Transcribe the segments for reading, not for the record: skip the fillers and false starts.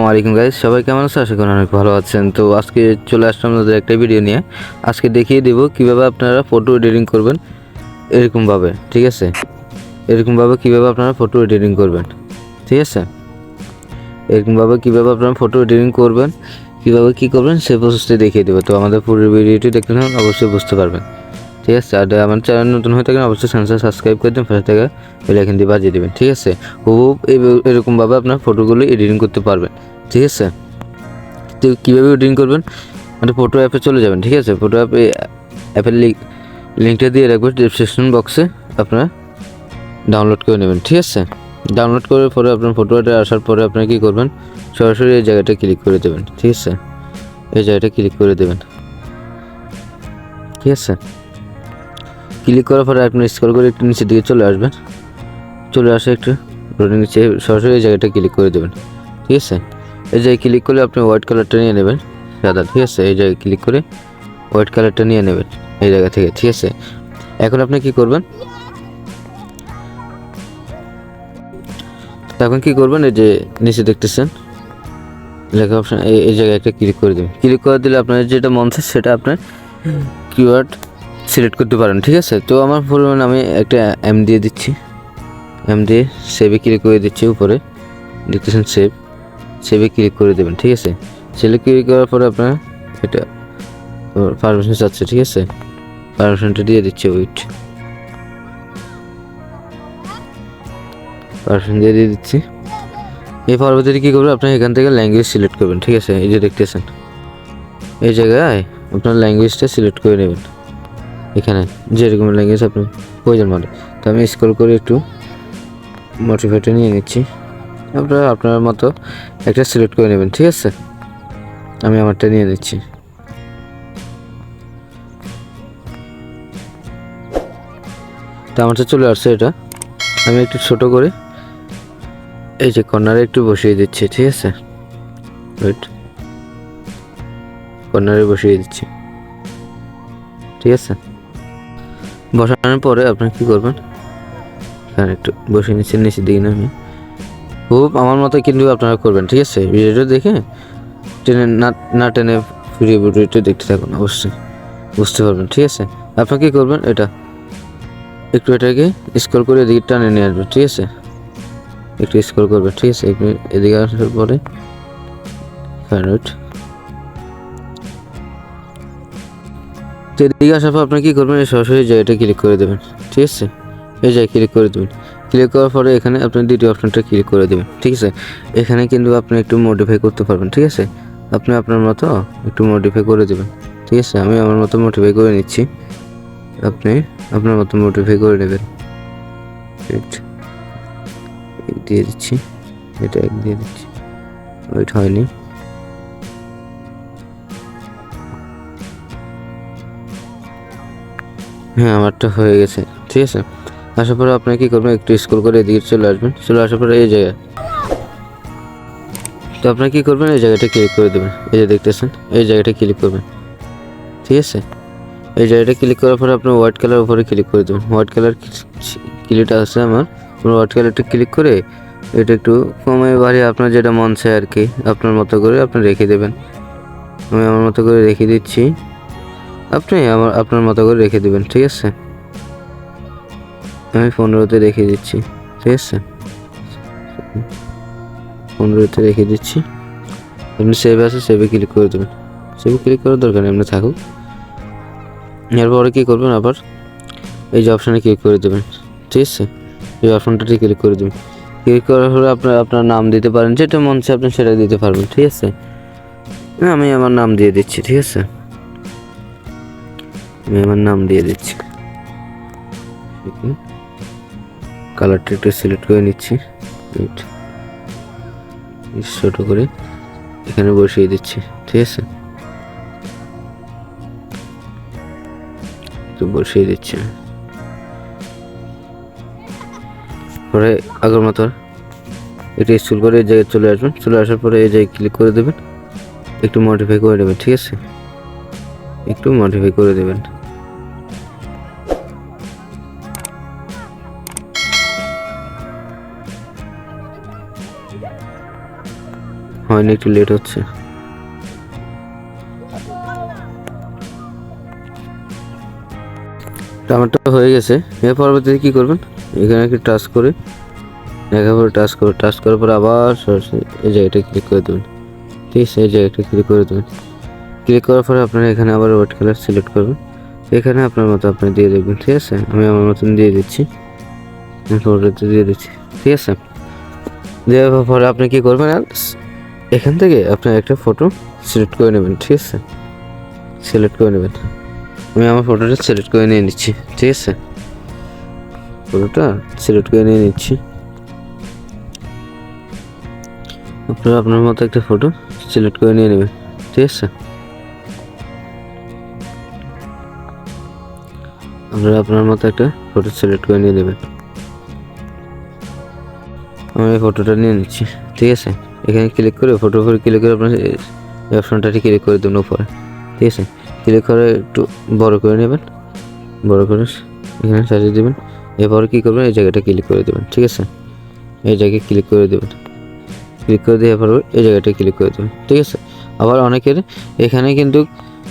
আসসালামু আলাইকুম গাইস, সবাই কেমন আছেন? আশা করি অনেক ভালো আছেন। তো আজকে চলে আসলাম আপনাদের একটা ভিডিও নিয়ে। আজকে দেখিয়ে দেব কিভাবে আপনারা ফটো এডিটিং করবেন এরকমভাবে, ঠিক আছে? এরকমভাবে কিভাবে আপনারা ফটো এডিটিং করবেন, ঠিক আছে? এরকমভাবে কিভাবে আপনারা ফটো এডিটিং করবেন, কিভাবে কী করবেন সে প্রসেসটি দেখিয়ে দেবো। তো আমাদের পুরো ভিডিওটি দেখতে থাকুন, অবশ্যই বুঝতে পারবেন, ঠিক আছে? আর আমার চ্যানেল নতুন হয়ে থাকেন অবশ্যই চ্যানেলটা সাবস্ক্রাইব করে দেবেন, পাশে থাকা বেল আইকন দিয়ে বাজিয়ে দেবেন, ঠিক আছে? হুবহু এরকমভাবে আপনার ফটোগুলো এডিটিং করতে পারবেন, ঠিক আছে? তো কীভাবে এডিটিং করবেন, মানে ফটো অ্যাপে চলে যাবেন, ঠিক আছে? ফটো অ্যাপের লিঙ্কটা দিয়ে রাখবেন ডিসক্রিপশন বক্সে, আপনারা ডাউনলোড করে নেবেন, ঠিক আছে? ডাউনলোড করার পরে আপনার ফটোটা আসার পরে আপনারা কী করবেন, সরাসরি এই জায়গাটা ক্লিক করে দেবেন, ঠিক আছে? এই জায়গাটা ক্লিক করে দেবেন, ঠিক আছে? ক্লিক করার পরে আপনি স্ক্রল করে একটু নিচের দিকে চলে আসবেন, চলে আসে একটু নিচে সরাসরি এই জায়গাটা ক্লিক করে দেবেন, ঠিক আছে? এই জায়গায় ক্লিক করলে আপনি হোয়াইট কালারটা নিয়ে নেবেন, সাদা, ঠিক আছে? এই জায়গায় ক্লিক করে হোয়াইট কালারটা নিয়ে নেবেন এই জায়গা থেকে, ঠিক আছে? এখন আপনি কি করবেন, এখন কি করবেন, এই যে নিচে দেখতেছেন লেখা অপশন, এই জায়গায় একটা ক্লিক করে দেবেন। ক্লিক করে দিলে আপনার যেটা মন চায় সেটা আপনার কিওয়ার্ড সিলেক্ট করতে পারেন, ঠিক আছে? তো আমার পরিমাণ আমি একটা এম দিয়ে দিচ্ছি, এম দিয়ে সেভে ক্লিক করে দিচ্ছি, উপরে দেখতেছেন সেভে ক্লিক করে দেবেন, ঠিক আছে? সেভে ক্লিক করার পরে আপনার এটা পারমিশন চাচ্ছে, ঠিক আছে? পারমিশনটা দিয়ে দিচ্ছি, পারমিশন দিয়ে দিচ্ছি। এই পরবর্তীতে কী করবেন, আপনার এখান থেকে ল্যাঙ্গুয়েজ সিলেক্ট করবেন, ঠিক আছে? এই যে দেখতেছেন এই জায়গায় আপনার ল্যাঙ্গুয়েজটা সিলেক্ট করে নেবেন, এখানে যেরকম ল্যাঙ্গুয়েজ আপনার প্রয়োজন মানে। তো আমি স্ক্রল করে একটু মোটিভেটে নিয়ে নিচ্ছি, আপনারা আপনার মতো একটা সিলেক্ট করে নেবেন, ঠিক আছে? আমি আমারটা নিয়ে নিচ্ছি। তো আমারটা চলে আসছে, এটা আমি একটু ছোট করে এই যে কর্নারে একটু বসিয়ে দিচ্ছি, ঠিক আছে? ওয়েট, কর্নারে বসিয়ে দিচ্ছি, ঠিক আছে? বসানোর পরে আপনি কী করবেন, এখানে একটু বসিয়ে নিচ্ছি নিচের দিকে নামিয়ে। খুব আমার মতো কিন্তু আপনারা করবেন, ঠিক আছে? ভিডিওটা দেখে টেনে না টেনে ভিডিওটা দেখতে থাকুন, অবশ্যই বুঝতে পারবেন, ঠিক আছে? আপনি কী করবেন, একটু এটাকে স্ক্রল করে এদিকে টানে নিয়ে আসবেন, ঠিক আছে? একটু স্ক্রল করবেন, ঠিক আছে? একটু এদিকে আসার পরে তো এদিকে আসার পর আপনি কী করবেন, এই সরাসরি জায়গাটা ক্লিক করে দেবেন, ঠিক আছে? এই জায়গায় ক্লিক করে দেবেন। ক্লিক করার পরে এখানে আপনি দ্বিতীয় অপশনটা ক্লিক করে দেবেন, ঠিক আছে? এখানে কিন্তু আপনি একটু মডিফাই করতে পারবেন, ঠিক আছে? আপনি আপনার মতো একটু মডিফাই করে দেবেন, ঠিক আছে? আমি আমার মতো মডিফাই করে নিচ্ছি, আপনি আপনার মতো মডিফাই করে নেবেন। দিয়ে দিচ্ছি, এটা এক দিয়ে দিচ্ছি, ওইট হয়নি। হ্যাঁ, আমারটা হয়ে গেছে, ঠিক আছে? আসার পরে আপনি কী করবেন, একটু স্ক্রল করে এদিকে চলে আসবেন, চলে আসার পরে এই জায়গায় তো আপনি কী করবেন, এই জায়গাটা ক্লিক করে দেবেন, এই যে দেখতেছেন এই জায়গাটা ক্লিক করবেন, ঠিক আছে? এই জায়গাটা ক্লিক করার পরে আপনি হোয়াইট কালার উপরে ক্লিক করে দেবেন। হোয়াইট কালার ক্লিকটা আছে আমার, হোয়াইট কালারটা ক্লিক করে এটা একটু কমে বাড়িয়ে আপনার যেটা মন চায় আর কি আপনার মতো করে আপনি রেখে দেবেন। আমি আমার মতো করে রেখে দিচ্ছি, আপনি আপনার মতো করে রেখে দেবেন, ঠিক আছে? আমি 15-তে রেখে দিচ্ছি, ঠিক আছে? 15-তে রেখে দিচ্ছি। আপনি সেভ আছে, সেভে ক্লিক করে দেবেন। সেভে ক্লিক করার দরকার নেই, আপনি থাকুক। এরপরে কী করবেন, আবার এই যে অপশানে ক্লিক করে দেবেন, ঠিক আছে? এই অপশনটাতে ক্লিক করে দেবেন। ক্লিক করার পরে আপনার নাম দিতে পারেন, যেটা মন চায় আপনি সেটা দিতে পারবেন, ঠিক আছে? আমি আমার নাম দিয়ে দিচ্ছি, ঠিক আছে? আমি আমার নাম দিয়ে দিচ্ছি, কালারটা একটু সিলেক্ট করে নিচ্ছি, ছোট করে এখানে বসিয়ে দিচ্ছি, ঠিক আছে? তো বসিয়ে দিচ্ছি, পরে আগের মতো এটা স্ক্রল করে এই জায়গায় চলে আসবেন, চলে আসার পরে এই জায়গায় ক্লিক করে দেবেন, একটু মডিফাই করে দেবেন, ঠিক আছে? একটু মডিফাই করে দেবেন। হয়নি, একটু লেট হচ্ছে। আমারটা হয়ে গেছে। এর পরবর্তীতে কী করবেন, এখানে একটু টাচ করে দেখার পরে টাচ করার পরে আবার সরাসরি এই জায়গাটা ক্লিক করে দেবেন। ঠিক আছে, এই জায়গাটা ক্লিক করে দেবেন। ক্লিক করার পরে আপনারা এখানে আবার হোয়াইট কালার সিলেক্ট করবেন। এখানে আপনার মতো আপনি দিয়ে দেখবেন। ঠিক আছে, আমি আমার মতন দিয়ে দিচ্ছি, ফটোতে দিয়ে দিচ্ছি। ঠিক আছে, দেওয়ার পরে আপনি কী করবেন, এখান থেকে আপনি একটা ফটো সিলেক্ট করে নেবেন। ঠিক আছে, সিলেক্ট করে নেবেন। আমি আমার ফটোটা সিলেক্ট করে নিয়ে নিচ্ছি। ঠিক আছে, ফটোটা সিলেক্ট করে নিয়ে নিচ্ছি। আপনারা আপনার মতো একটা ফটো সিলেক্ট করে নিয়ে নেবেন। ঠিক আছে, আপনারা আপনার মতো একটা ফটো সিলেক্ট করে নিয়ে নেবেন। আমি এই ফটোটা নিয়ে নিচ্ছি। ঠিক আছে, এখানে ক্লিক করে ফটোর উপরে ক্লিক করে আপনার এই অপশনটাটি ক্লিক করে দেবেন উপরে। ঠিক আছে, ক্লিক করে একটু বড় করে নেবেন, বড় করে এখানে সাজিয়ে দেবেন। এরপরে কী করবেন, এই জায়গাটা ক্লিক করে দেবেন। ঠিক আছে, এই জায়গায় ক্লিক করে দেবেন। ক্লিক করে দেওয়ার পরে এই জায়গাটা ক্লিক করে দেবেন। ঠিক আছে, আবার অনেকের এখানে কিন্তু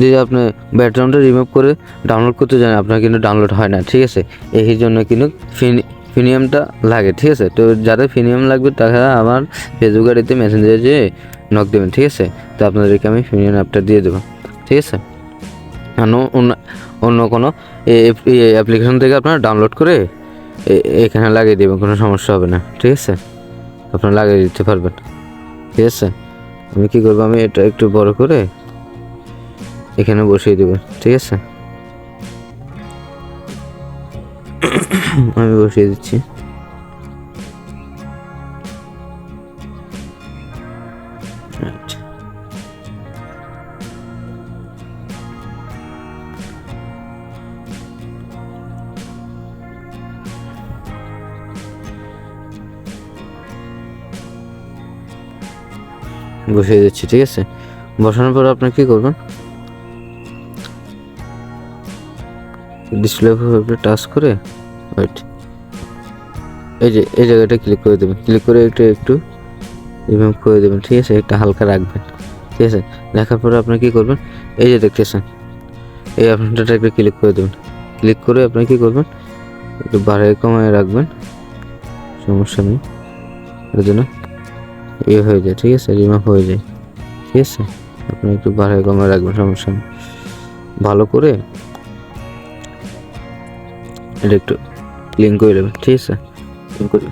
যদি আপনি ব্যাকগ্রাউন্ডটা রিমুভ করে ডাউনলোড করতে চান, আপনার কিন্তু ডাউনলোড হয় না। ঠিক আছে, এই জন্য কিন্তু প্রিমিয়ামটা লাগে। ঠিক আছে, তো যাদের প্রিমিয়াম লাগবে তারা আমার ফেসবুক আইডিতে মেসেঞ্জারে যেয়ে নক দেবেন। ঠিক আছে, তো আপনাদেরকে আমি প্রিমিয়াম অ্যাপটা দিয়ে দেবো। ঠিক আছে, অন্য কোনো অ্যাপ্লিকেশন থেকে আপনারা ডাউনলোড করে এখানে লাগিয়ে দেবেন, কোনো সমস্যা হবে না। ঠিক আছে, আপনারা লাগিয়ে দিতে পারবেন। ঠিক আছে, আমি কী করবো, আমি এটা একটু বড় করে এখানে বসিয়ে দেবো। ঠিক আছে, আমি বসিয়ে দিচ্ছি। বসিয়ে দিচ্ছি। ঠিক আছে, বসানোর পর আপনি কী করবেন, ডিসপ্লে উপরে টাচ করে ওয়েট এই জায়গাটা ক্লিক করে দেবেন। ক্লিক করে একটু রিমুভ করে দেবেন। ঠিক আছে, একটা হালকা রাখবেন। ঠিক আছে, দেখার পরে আপনি কী করবেন, এই যে দেখতেছেন এই অপশনটা একটু ক্লিক করে দেবেন। ক্লিক করে আপনি কী করবেন, একটু বাড়ায় কমায় রাখবেন, সমস্যা নেই, এর জন্য হয়ে যায়। ঠিক আছে, রিমুভ হয়ে যায়। ঠিক আছে, আপনি একটু বাড়ায় কমায় রাখবেন, সমস্যা নেই। ভালো করে এটা একটু ক্লিন করে দেবেন। ঠিক আছে, ক্লিন করে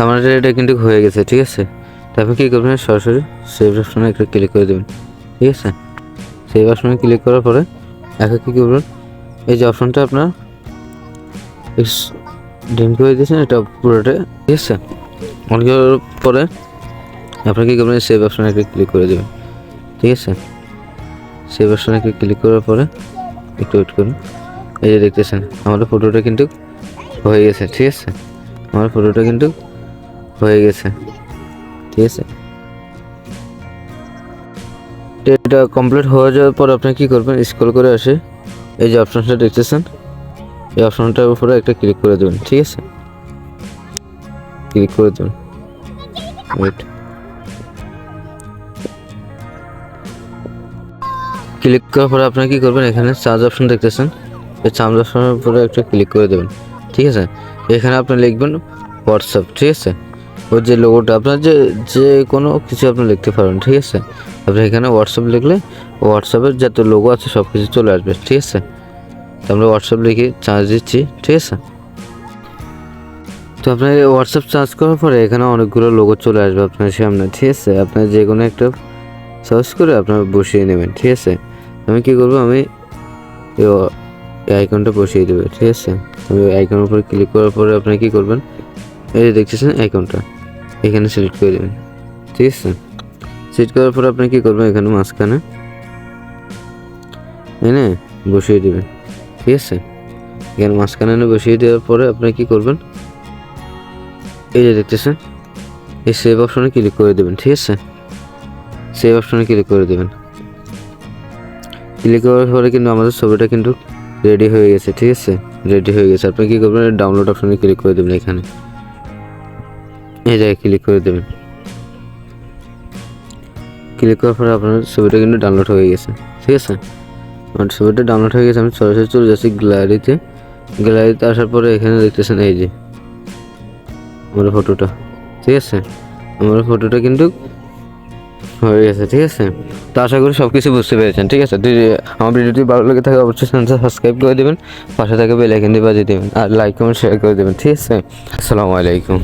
আমাদের এটা কিন্তু হয়ে গেছে, ঠিক আছে। তারপর কী করবেন, সরাসরি সেভ অপশনে একটা ক্লিক করে দেবেন, ঠিক আছে। সেভ অপশনে ক্লিক করার পরে এখন কী করবেন, এই যে অপশনটা আপনার ডিলিট করে দিয়েছেন এটা পুরোটা, ঠিক আছে। অন করার পরে আপনি কী করবেন, সেভ অপশনে একটা ক্লিক করে দেবেন, ঠিক আছে। সেভ অপশনে একটা ক্লিক করার পরে একটু ওয়েট করুন। এই যে দেখতেছেন আমাদের ফটোটা কিন্তু হয়ে গেছে, ঠিক আছে। আমার ফটোটা কিন্তু হয়ে গেছে, ঠিক আছে। এটা কমপ্লিট হয়ে যাওয়ার পর আপনি কী করবেন, স্ক্রল করে আসে এই যে অপশনটা দেখতেছেন, এই অপশনটার উপরে একটা ক্লিক করে দেবেন, ঠিক আছে। ক্লিক করে দেবেন, ওয়েট। ক্লিক করার পরে আপনি কী করবেন, এখানে চার্জ অপশন দেখতেছেন, এই চার্জ অপশনের উপরে একটা ক্লিক করে দেবেন, ঠিক আছে। এখানে আপনি লিখবেন হোয়াটসঅ্যাপ, ঠিক আছে। ওই যে লোগোটা আপনার যে কোনো কিছু আপনি লিখতে পারেন, ঠিক আছে। আপনি এখানে হোয়াটসঅ্যাপ লিখলে হোয়াটসঅ্যাপের যত লোগো আছে সব কিছু চলে আসবে, ঠিক আছে। তো আমরা হোয়াটসঅ্যাপ লিখে চার্জ দিচ্ছি, ঠিক আছে। তো আপনার হোয়াটসঅ্যাপ চার্জ করার পরে এখানে অনেকগুলো লোগো চলে আসবে আপনার সামনে, ঠিক আছে। আপনার যে কোনো একটা সার্চ করে আপনার বসিয়ে নেবেন, ঠিক আছে। আমি কী করবো, আমি এই আইকনটা বসিয়ে দেবো, ঠিক আছে। আমি আইকনের উপরে ক্লিক করার পরে আপনি কী করবেন, এই যে দেখতেছেন আইকনটা এখানে সিলেক্ট করে দেবেন, ঠিক আছে। সিলেক্ট করার পরে আপনি কী করবেন, এখানে মাঝখানে এনে বসিয়ে দেবেন, ঠিক আছে। এখানে মাঝখানে এনে বসিয়ে দেওয়ার পরে আপনি কী করবেন, এই যে দেখতেছেন এই সেভ অপশনে ক্লিক করে দেবেন, ঠিক আছে। সেভ অপশনে ক্লিক করে দেবেন। ক্লিক করার পরে কিন্তু আমাদের ছবিটা কিন্তু রেডি হয়ে গেছে, ঠিক আছে। রেডি হয়ে গেছে। আপনি কী করবেন, ডাউনলোড অপশনে ক্লিক করে দেবেন, এখানে এই জায়গায় ক্লিক করে দেবেন। ক্লিক করার পরে আপনার ছবিটা কিন্তু ডাউনলোড হয়ে গেছে, ঠিক আছে। আমার ছবিটা ডাউনলোড হয়ে গেছে। আমি সরাসরি চলে যাচ্ছি গ্যালারিতে। গ্যালারিতে আসার পরে এখানে দেখতেছেন এই যে আমার ফটোটা, ঠিক আছে। আমার ফটোটা কিন্তু হয়ে গেছে, ঠিক আছে। তো আশা করি সব কিছু বুঝতে পেরেছেন, ঠিক আছে। যদি আমার ভিডিওটি ভালো লেগে থাকে অবশ্যই চ্যানেলটা সাবস্ক্রাইব করে দেবেন, পাশে থাকে বেল আইকনটি বাজিয়ে দেবেন, আর লাইক কমেন্ট শেয়ার করে দেবেন, ঠিক আছে। আসসালামু আলাইকুম।